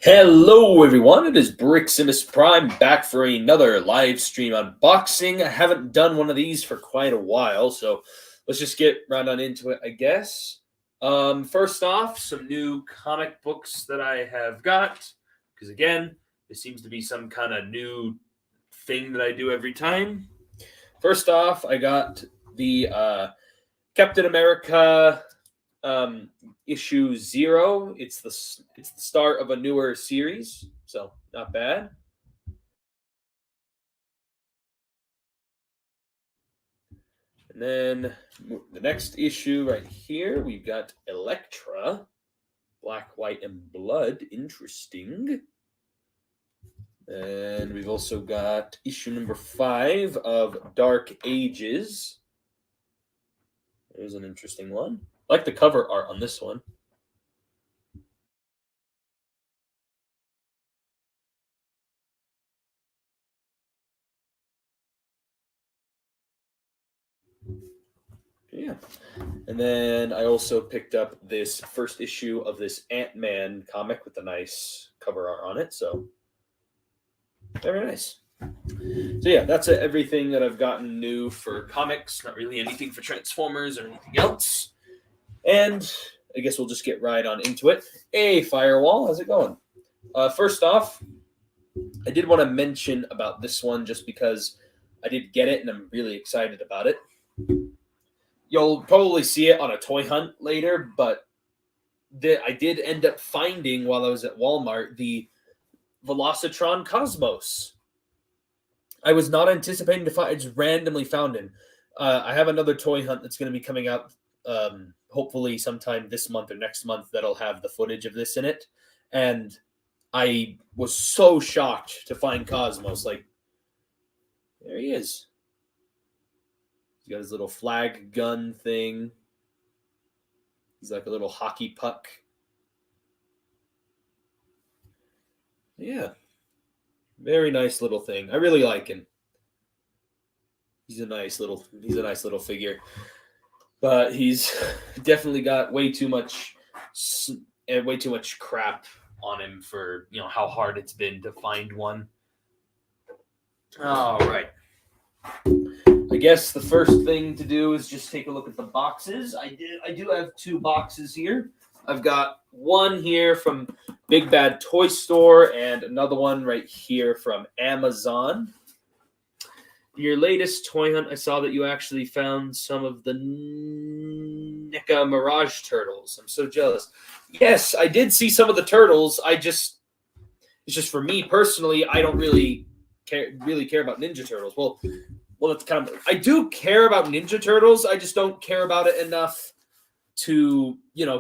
Hello everyone, it is Briximus Prime back for another live stream unboxing. I haven't done one of these for quite a while, so let's just get right on into it, I guess. First off, some new comic books that I have got, because again, there seems to be some kind of new thing that I do every time. First off, I got the Captain America issue 0. It's the start of a newer series, so not bad. And then the next issue right here, we've got Elektra, Black, White, and Blood. Interesting. And we've also got issue number 5 of Dark Ages. There's an interesting one. I like the cover art on this one. Yeah. And then I also picked up this first issue of this Ant-Man comic with a nice cover art on it. So very nice. So yeah, that's everything that I've gotten new for comics. Not really anything for Transformers or anything else. And I guess we'll just get right on into it. Hey, Firewall, how's it going? First off, I did want to mention about this one just because I did get it and I'm really excited about it. You'll probably see it on a toy hunt later, but I did end up finding while I was at Walmart the Velocitron Cosmos. I was not anticipating to find. I just randomly found him. I have another toy hunt that's going to be coming out hopefully sometime this month or next month that'll have the footage of this in it. And I was so shocked to find Cosmos. Like, there he is. He's got his little flag gun thing. He's like a little hockey puck. Yeah. Very nice little thing. I really like him. He's a nice little figure. But he's definitely got way too much crap on him for, how hard it's been to find one. All right. I guess the first thing to do is just take a look at the boxes. I do have 2 boxes here. I've got one here from Big Bad Toy Store and another one right here from Amazon. Your latest toy hunt, I saw that you actually found some of the NECA Mirage Turtles. I'm so jealous. Yes, I did see some of the turtles. It's just for me personally, I don't really care about Ninja Turtles. Well, that's kind of. I do care about Ninja Turtles. I just don't care about it enough to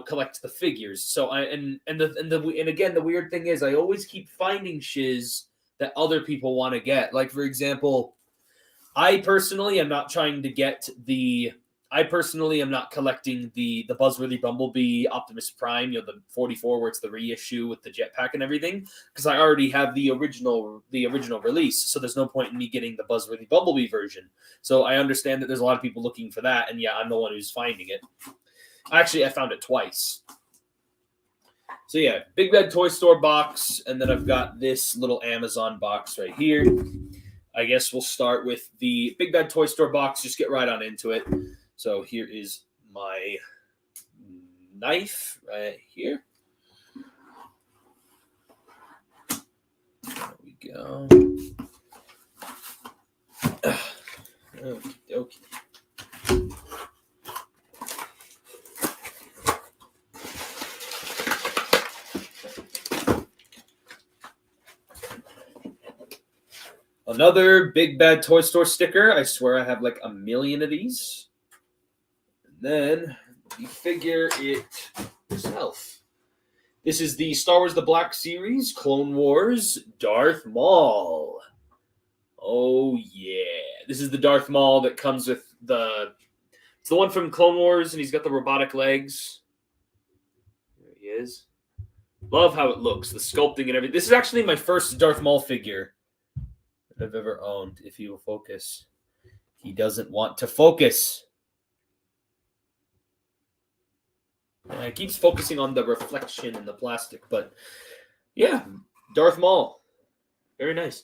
collect the figures. So and again, the weird thing is I always keep finding shiz that other people want to get. Like, for example, I personally am not trying to get I personally am not collecting the Buzzworthy Bumblebee Optimus Prime, the 44 where it's the reissue with the jetpack and everything, because I already have the original release. So there's no point in me getting the Buzzworthy Bumblebee version. So I understand that there's a lot of people looking for that, and yeah, I'm the one who's finding it. Actually, I found it twice. So yeah, Big Bad Toy Store box, and then I've got this little Amazon box right here. I guess we'll start with the Big Bad Toy Store box, just get right on into it. So here is my knife right here. There we go. Okay. Another Big Bad Toy Store sticker. I swear I have like a million of these. And then the figure itself. This is the Star Wars The Black Series, Clone Wars, Darth Maul. Oh, yeah. This is the Darth Maul that comes with it's the one from Clone Wars, and he's got the robotic legs. There he is. Love how it looks, the sculpting and everything. This is actually my first Darth Maul figure that I've ever owned, if he will focus. He doesn't want to focus. It keeps focusing on the reflection in the plastic, but Yeah, Darth Maul. Very nice.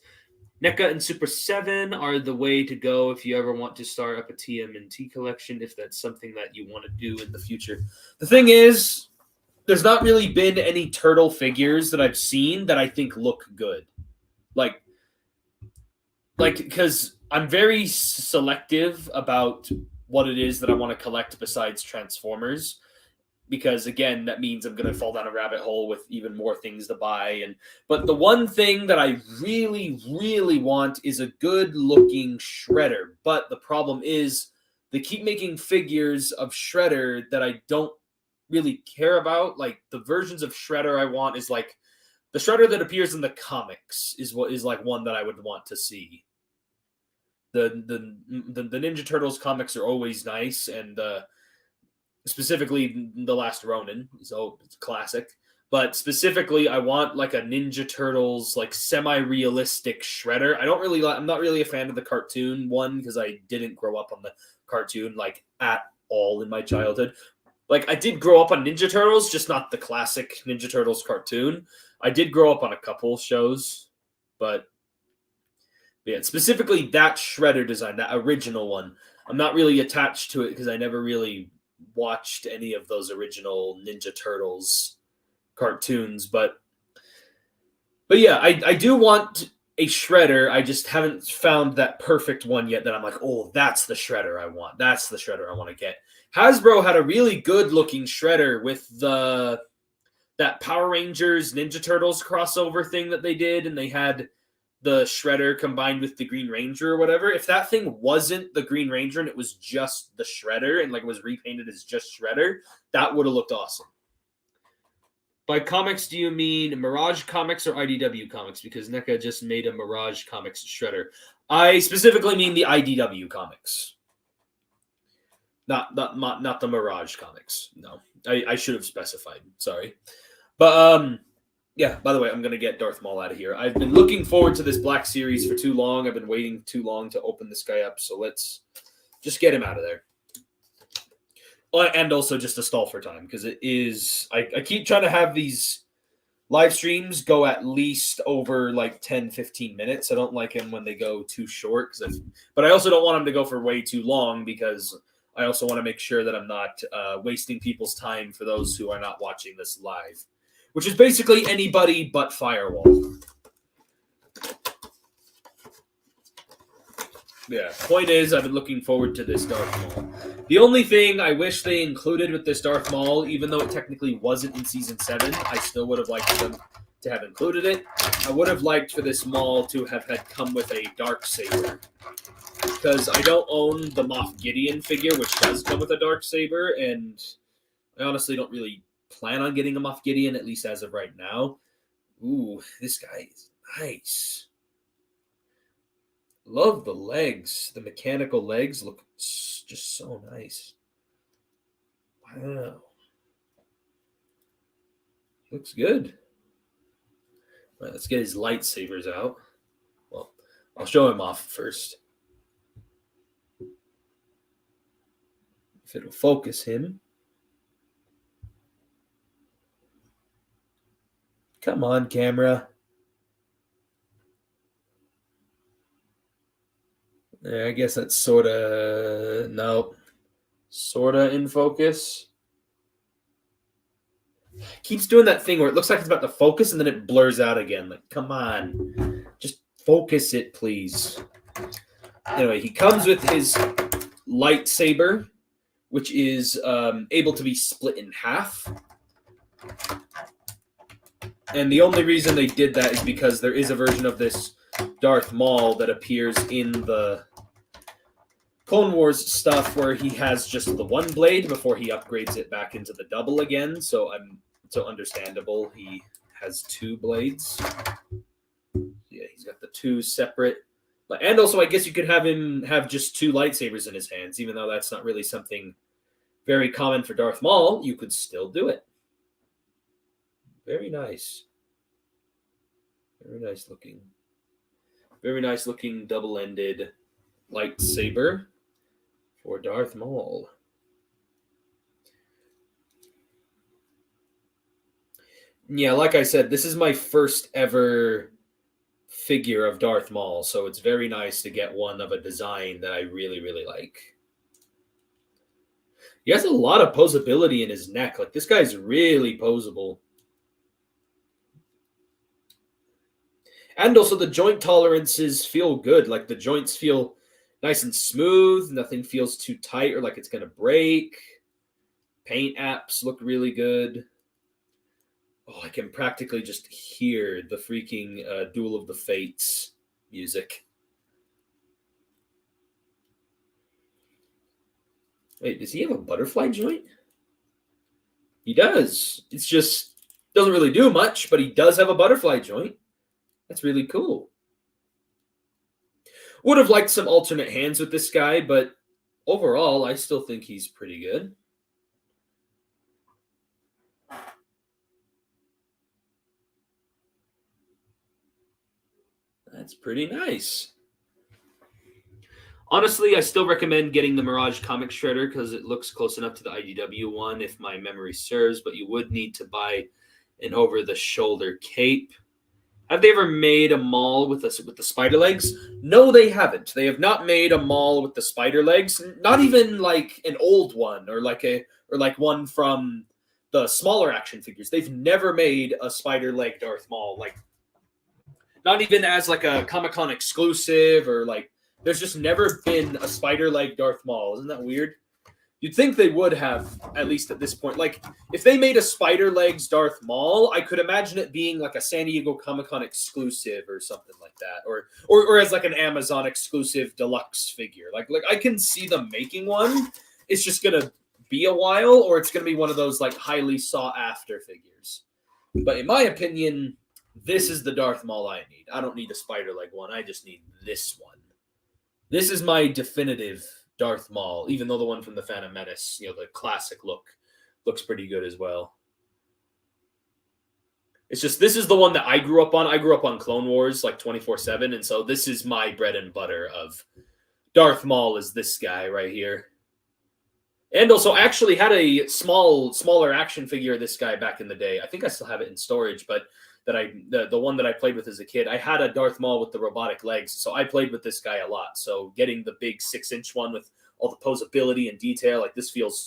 NECA and Super 7 are the way to go if you ever want to start up a TMNT collection, if that's something that you want to do in the future. The thing is, there's not really been any turtle figures that I've seen that I think look good. Like because I'm very selective about what it is that I want to collect besides Transformers. Because again, that means I'm gonna fall down a rabbit hole with even more things to buy. But the one thing that I really, really want is a good looking Shredder. But the problem is they keep making figures of Shredder that I don't really care about. Like the versions of Shredder I want is like the Shredder that appears in the comics is what is like one that I would want to see. The Ninja Turtles comics are always nice, and specifically the Last Ronin, so it's a classic. But specifically, I want like a Ninja Turtles like semi-realistic Shredder. I'm not really a fan of the cartoon one because I didn't grow up on the cartoon like at all in my childhood. Like I did grow up on Ninja Turtles, just not the classic Ninja Turtles cartoon. I did grow up on a couple shows, but yeah, specifically that Shredder design, that original one. I'm not really attached to it because I never really watched any of those original Ninja Turtles cartoons, but yeah, I do want a Shredder. I just haven't found that perfect one yet that I'm like, oh, that's the Shredder I want. That's the Shredder I want to get. Hasbro had a really good looking Shredder with that Power Rangers Ninja Turtles crossover thing that they did, and they had the Shredder combined with the Green Ranger or whatever. If that thing wasn't the Green Ranger and it was just the Shredder and like it was repainted as just Shredder, that would have looked awesome. By comics, do you mean Mirage Comics or IDW Comics? Because NECA just made a Mirage Comics Shredder. I specifically mean the IDW Comics. Not the Mirage Comics. No. I should have specified. Sorry. But yeah, by the way, I'm going to get Darth Maul out of here. I've been looking forward to this Black Series for too long. I've been waiting too long to open this guy up, so let's just get him out of there. And also just to stall for time, because it is... I keep trying to have these live streams go at least over like 10, 15 minutes. I don't like them when they go too short, but I also don't want them to go for way too long because I also want to make sure that I'm not wasting people's time for those who are not watching this live. Which is basically anybody but Firewall. Yeah, point is, I've been looking forward to this Darth Maul. The only thing I wish they included with this Darth Maul, even though it technically wasn't in Season 7, I still would have liked them to have included it. I would have liked for this Maul to have had come with a Darksaber. Because I don't own the Moff Gideon figure, which does come with a Darksaber, and I honestly don't really plan on getting a Moff Gideon, at least as of right now. Ooh, this guy is nice. Love the legs. The mechanical legs look just so nice. Wow. Looks good. All right, let's get his lightsabers out. Well, I'll show him off first. If it'll focus him. Come on, camera. I guess that's sort of... Nope. Sort of in focus. Keeps doing that thing where it looks like it's about to focus and then it blurs out again. Like, come on. Just focus it, please. Anyway, he comes with his lightsaber, which is able to be split in half. And the only reason they did that is because there is a version of this Darth Maul that appears in the Clone Wars stuff where he has just the one blade before he upgrades it back into the double again. So understandable. He has two blades. Yeah, he's got the two separate. And also, I guess you could have him have just two lightsabers in his hands, even though that's not really something very common for Darth Maul. You could still do it. Very nice. Very nice looking. Very nice looking double-ended lightsaber for Darth Maul. Yeah, like I said, this is my first ever figure of Darth Maul, so it's very nice to get one of a design that I really, really like. He has a lot of posability in his neck. Like, this guy's really posable. And also, the joint tolerances feel good. Like, the joints feel nice and smooth. Nothing feels too tight or like it's going to break. Paint apps look really good. Oh, I can practically just hear the freaking Duel of the Fates music. Wait, does he have a butterfly joint? He does. It's just doesn't really do much, but he does have a butterfly joint. That's really cool. Would have liked some alternate hands with this guy, but overall, I still think he's pretty good. That's pretty nice. Honestly, I still recommend getting the Mirage Comic Shredder because it looks close enough to the IDW one, if my memory serves, but you would need to buy an over-the-shoulder cape. Have they ever made a Maul with the spider legs? No, they haven't. They have not made a Maul with the spider legs. Not even like an old one or like one from the smaller action figures. They've never made a spider leg Darth Maul. Like, not even as like a Comic-Con exclusive or like. There's just never been a spider leg Darth Maul. Isn't that weird? You'd think they would have, at least at this point. Like, if they made a spider legs Darth Maul, I could imagine it being like a San Diego Comic-Con exclusive or something like that, or as like an Amazon exclusive deluxe figure. Like I can see them making one. It's just gonna be a while, or it's gonna be one of those like highly sought after figures. But in my opinion, this is the Darth Maul I need. I don't need a spider leg one. I just need this one. This is my definitive Darth Maul, even though the one from the Phantom Menace, the classic look, looks pretty good as well. It's just, this is the one that I grew up on. I grew up on Clone Wars like 24/7, and so this is my bread and butter of Darth Maul is this guy right here. And also, I actually had a smaller action figure of this guy back in the day. I think I still have it in storage, but the one that I played with as a kid, I had a Darth Maul with the robotic legs, so I played with this guy a lot. So getting the big 6-inch one with all the posability and detail, like this feels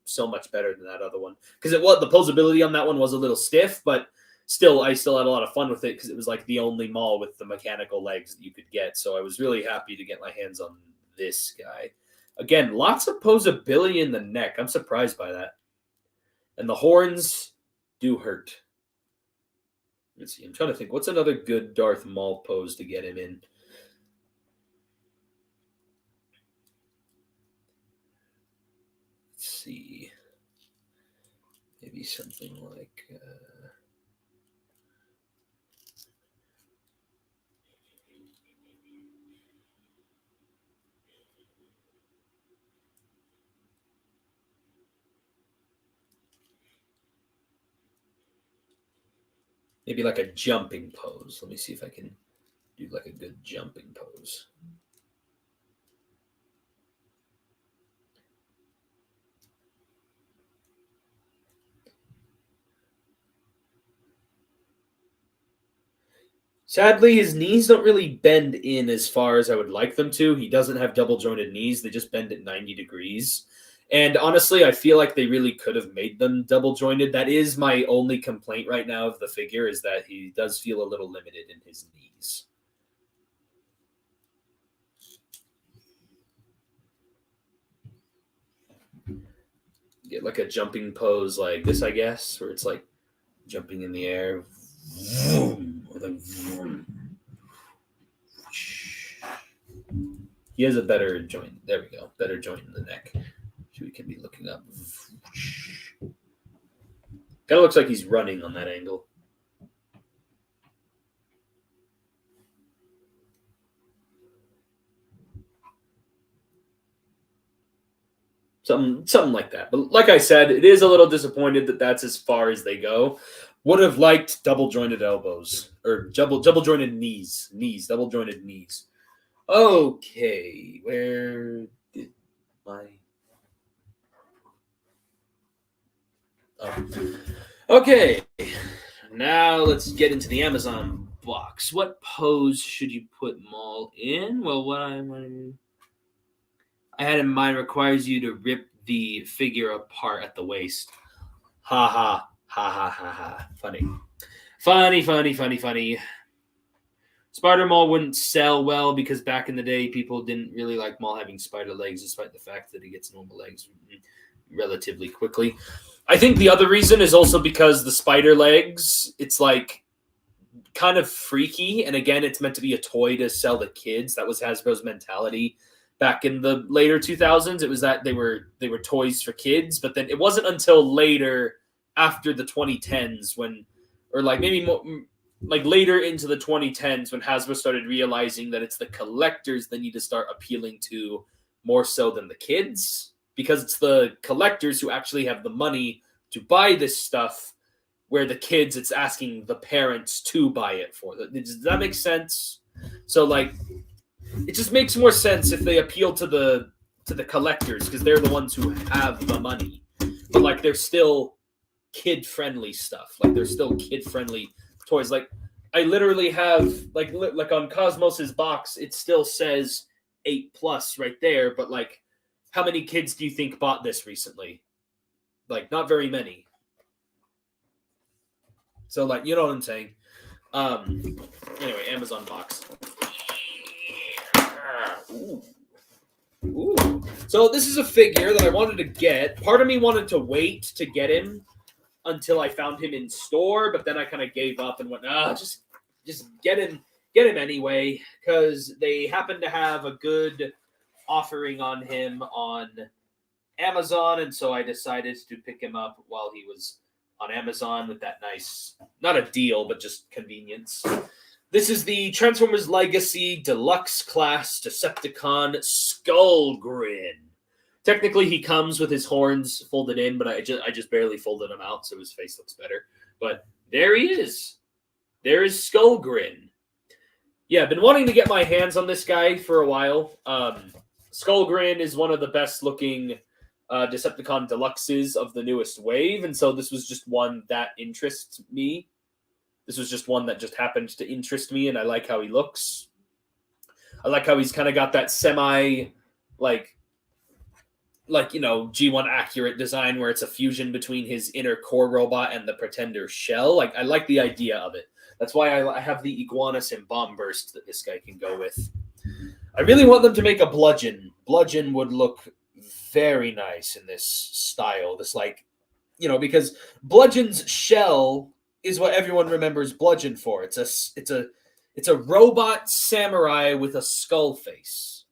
so much better than that other one. Because the posability on that one was a little stiff, but still, I still had a lot of fun with it because it was like the only Maul with the mechanical legs that you could get. So I was really happy to get my hands on this guy. Again, lots of posability in the neck. I'm surprised by that. And the horns do hurt. Let's see. I'm trying to think. What's another good Darth Maul pose to get him in? Let's see. Maybe something like... maybe like a jumping pose. Let me see if I can do like a good jumping pose. Sadly, his knees don't really bend in as far as I would like them to. He doesn't have double jointed knees. They just bend at 90 degrees. And honestly, I feel like they really could have made them double jointed. That is my only complaint right now of the figure, is that he does feel a little limited in his knees. Get like a jumping pose like this, I guess, where it's like jumping in the air. Or then he has a better joint. There we go. Better joint in the neck. We can be looking up. Kind of looks like he's running on that angle. Something like that. But like I said, it is a little disappointed that that's as far as they go. Would have liked double jointed elbows or double jointed knees. Double jointed knees. Okay, where did my... oh. Okay. Now let's get into the Amazon box. What pose should you put Maul in? Well, what I had in mind requires you to rip the figure apart at the waist. Ha ha ha ha ha ha. Funny. Spider Maul wouldn't sell well because back in the day, people didn't really like Maul having spider legs, despite the fact that he gets normal legs relatively quickly. I think the other reason is also because the spider legs, it's like kind of freaky. And again, it's meant to be a toy to sell to kids. That was Hasbro's mentality back in the later 2000s. It was that they were toys for kids. But then it wasn't until later, after the 2010s, when, or like maybe more, like later into the 2010s, when Hasbro started realizing that it's the collectors that need to start appealing to more so than the kids, because it's the collectors who actually have the money to buy this stuff, where the kids, it's asking the parents to buy it for them. Does that make sense? So like, it just makes more sense if they appeal to the collectors, because they're the ones who have the money. But like, they're still kid-friendly stuff. Like, they're still kid-friendly toys. Like, I literally have like on Cosmos's box, it still says 8+ right there, but like, how many kids do you think bought this recently? Like, not very many. So like, you know what I'm saying? Anyway, Amazon box. Ooh. So this is a figure that I wanted to get. Part of me wanted to wait to get him until I found him in store, but then I kind of gave up and went, just get him anyway, because they happen to have a good offering on him on Amazon, and so I decided to pick him up while he was on Amazon with that nice, not a deal, but just convenience. This is the Transformers Legacy Deluxe Class Decepticon Skullgrin. Technically, he comes with his horns folded in, but I just barely folded them out, so his face looks better. But there he is. There is Skullgrin. Yeah, I've been wanting to get my hands on this guy for a while. Skullgrin is one of the best looking Decepticon Deluxes of the newest wave, and so this was just one that interests me. This was just one that just happened to interest me, and I like how he looks. I like how he's kind of got that semi, like you know, G1 accurate design where it's a fusion between his inner core robot and the Pretender shell. Like, I like the idea of it. That's why I have the Iguanus and Bomb Burst that this guy can go with. I really want them to make a Bludgeon. Bludgeon would look very nice in this style. This, like, you know, because Bludgeon's shell is what everyone remembers Bludgeon for. It's a robot samurai with a skull face.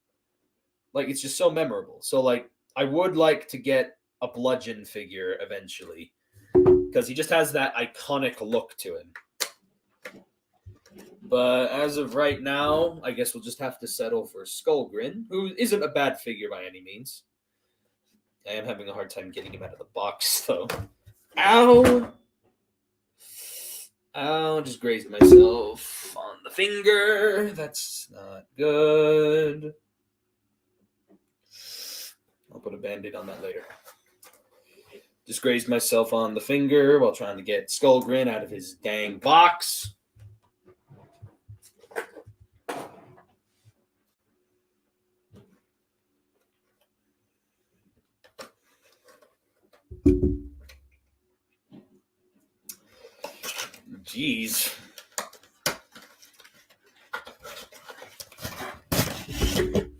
Like, it's just so memorable. So, like, I would like to get a Bludgeon figure eventually, because he just has that iconic look to him. But as of right now, I guess we'll just have to settle for Skullgrin, who isn't a bad figure by any means. I am having a hard time getting him out of the box, though. Ow! Ow, just grazed myself on the finger. That's not good. I'll put a Band-Aid on that later. Just grazed myself on the finger while trying to get Skullgrin out of his dang box. Jeez.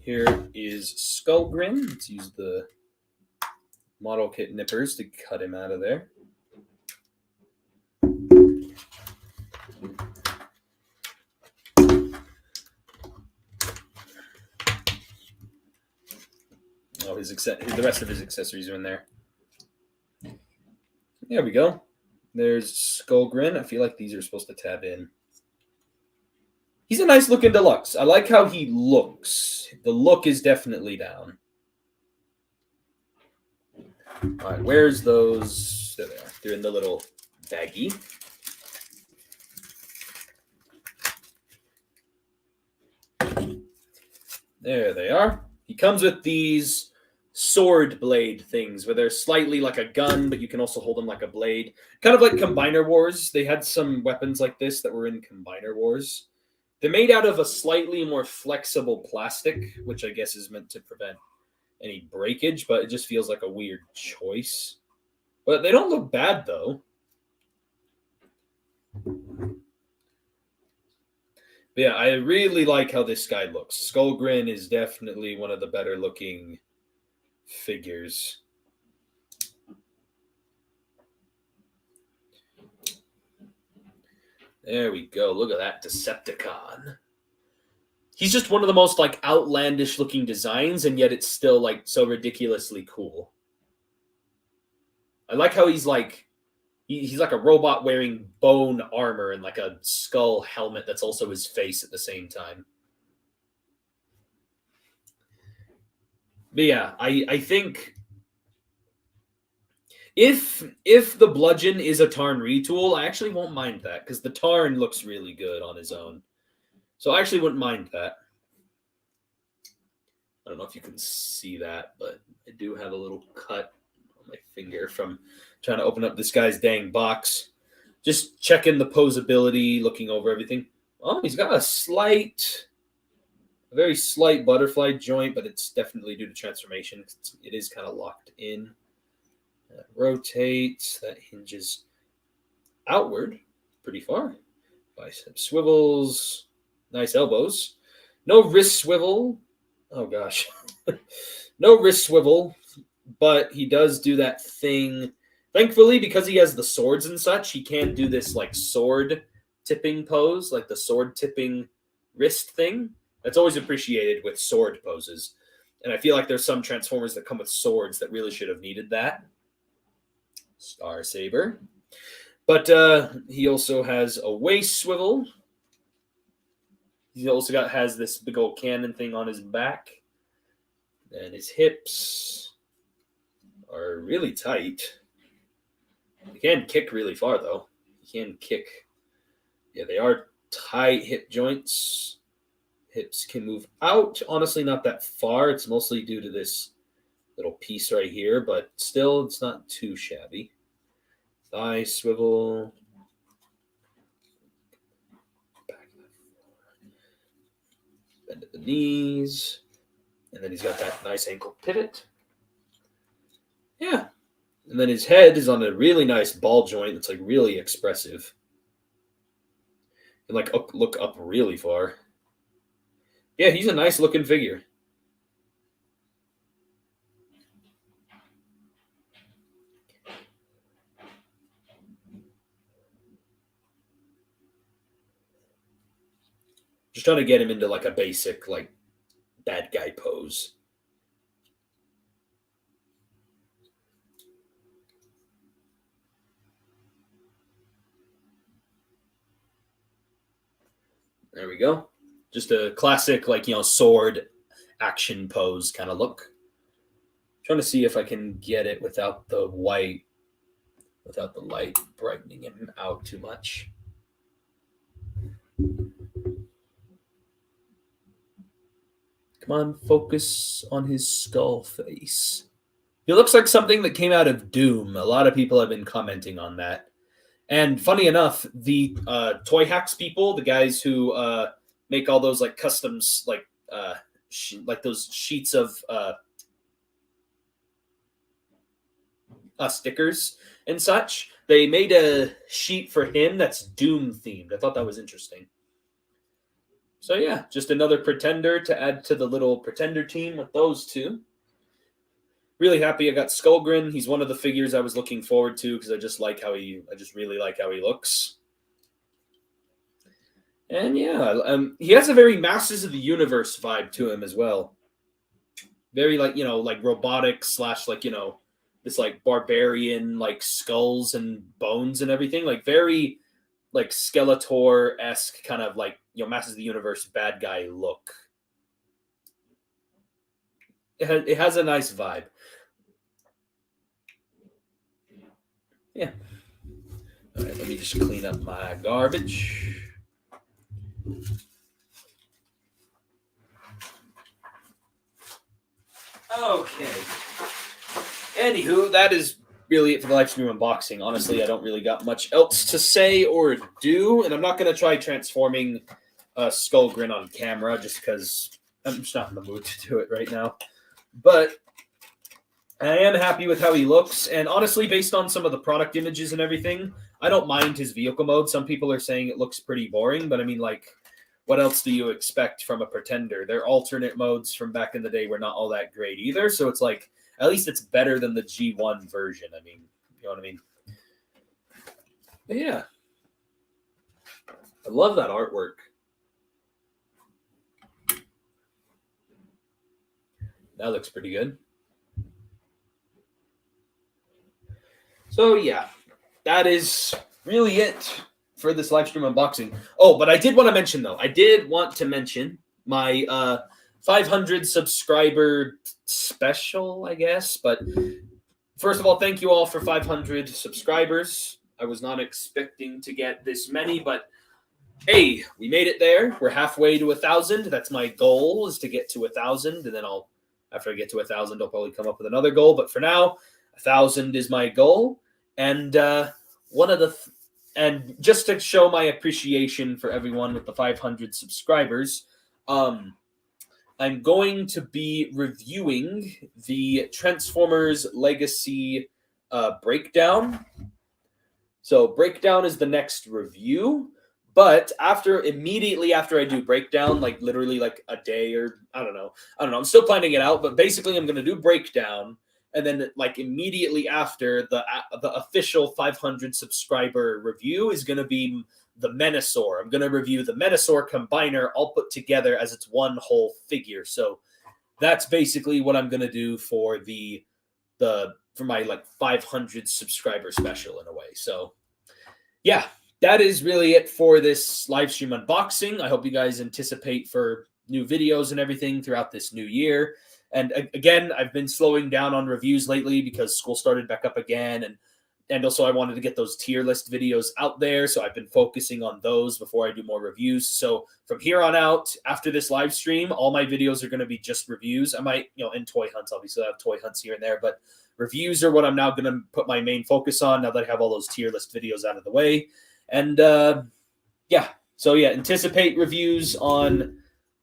Here is Skullgrin. Let's use the model kit nippers to cut him out of there. Oh, the rest of his accessories are in there. There we go. There's Skullgrin. I feel like these are supposed to tab in. He's a nice looking deluxe. I like how he looks. The look is definitely down. All right, where's those? There they are. They're in the little baggie. There they are. He comes with these sword blade things where they're slightly like a gun, but you can also hold them like a blade. Kind of like Combiner Wars. They had some weapons like this that were in Combiner Wars. They're made out of a slightly more flexible plastic, which I guess is meant to prevent any breakage, but it just feels like a weird choice. But they don't look bad, though. But yeah, I really like how this guy looks. Skullgrin is definitely one of the better looking figures. There we go. Look at that Decepticon. He's just one of the most like outlandish looking designs, and yet it's still like so ridiculously cool. I like how he's like he's like a robot wearing bone armor and like a skull helmet that's also his face at the same time. But yeah, I think if the bludgeon is a Tarn retool, I actually won't mind that because the Tarn looks really good on his own. So I actually wouldn't mind that. I don't know if you can see that, but I do have a little cut on my finger from trying to open up this guy's dang box. Just checking the posability, looking over everything. Oh, he's got a very slight butterfly joint, but it's definitely due to transformation. It is kind of locked in. That rotates. That hinges outward pretty far. Bicep swivels. Nice elbows. No wrist swivel. Oh, gosh. No wrist swivel, but he does do that thing. Thankfully, because he has the swords and such, he can do this like sword tipping pose, like the sword tipping wrist thing. That's always appreciated with sword poses. And I feel like there's some Transformers that come with swords that really should have needed that. Star Saber. But he also has a waist swivel. He also has this big old cannon thing on his back. And his hips are really tight. He can kick really far, though. He can kick. Yeah, they are tight hip joints. Hips can move out. Honestly, not that far. It's mostly due to this little piece right here, but still, it's not too shabby. Thigh swivel. Bend at the knees. And then he's got that nice ankle pivot. Yeah. And then his head is on a really nice ball joint that's like really expressive. And like look up really far. Yeah, he's a nice looking figure. Just trying to get him into like a basic like bad guy pose. There we go. Just a classic, like, sword action pose kind of look. Trying to see if I can get it without the light brightening him out too much. Come on, focus on his skull face. He looks like something that came out of Doom. A lot of people have been commenting on that. And funny enough, the Toy Hacks people, the guys who make all those like customs, like those sheets of stickers and such, they made a sheet for him that's Doom themed. I thought that was interesting. So yeah, just another Pretender to add to the little Pretender team with those two. Really happy I got Skullgrin. He's one of the figures I was looking forward to because I just really like how he looks. And yeah, he has a very Masters of the Universe vibe to him as well. Very like robotic / like this like barbarian like skulls and bones and everything, like very like Skeletor-esque kind of like Masters of the Universe bad guy look. It has a nice vibe. Yeah. All right, let me just clean up my garbage. Okay. Anywho, that is really it for the live stream unboxing. Honestly, I don't really got much else to say or do, and I'm not going to try transforming Skull Grin on camera just because I'm just not in the mood to do it right now. But I am happy with how he looks, and honestly, based on some of the product images and everything, I don't mind his vehicle mode. Some people are saying it looks pretty boring, but I mean, like, what else do you expect from a Pretender? Their alternate modes from back in the day were not all that great either, so it's like, at least it's better than the G1 version. I mean, you know what I mean? But yeah. I love that artwork. That looks pretty good. So yeah, that is really it for this live stream unboxing. Oh, but I did want to mention though. I did want to mention my 500 subscriber special, I guess. But first of all, thank you all for 500 subscribers. I was not expecting to get this many, but hey, we made it there. We're halfway to 1,000. That's my goal, is to get to 1,000, and then after I get to 1,000, I'll probably come up with another goal. But for now, 1,000 is my goal. And and just to show my appreciation for everyone with the 500 subscribers, I'm going to be reviewing the Transformers Legacy breakdown. So breakdown is the next review, but immediately after I do breakdown, like literally like a day or I don't know, I'm still planning it out, but basically I'm going to do breakdown. And then, like, immediately after, the official 500 subscriber review is going to be the Menasor. I'm going to review the Menasor Combiner all put together as its one whole figure. So that's basically what I'm going to do for for my like 500 subscriber special in a way. So yeah, that is really it for this live stream unboxing. I hope you guys anticipate for new videos and everything throughout this new year. And again, I've been slowing down on reviews lately because school started back up again. And also I wanted to get those tier list videos out there. So I've been focusing on those before I do more reviews. So from here on out, after this live stream, all my videos are going to be just reviews. I might, and toy hunts, obviously I have toy hunts here and there, but reviews are what I'm now going to put my main focus on now that I have all those tier list videos out of the way. And yeah, so yeah, anticipate reviews on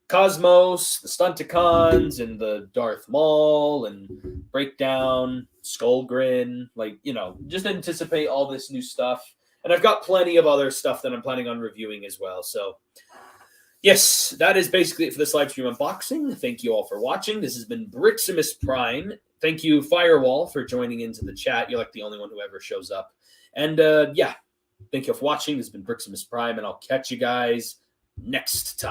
Cosmos, the Stunticons, and the Darth Maul, and Breakdown, Skull Grin, just anticipate all this new stuff. And I've got plenty of other stuff that I'm planning on reviewing as well. So, yes, that is basically it for this live stream unboxing. Thank you all for watching. This has been Briximus Prime. Thank you, Firewall, for joining into the chat. You're like the only one who ever shows up. And, yeah, thank you all for watching. This has been Briximus Prime, and I'll catch you guys next time.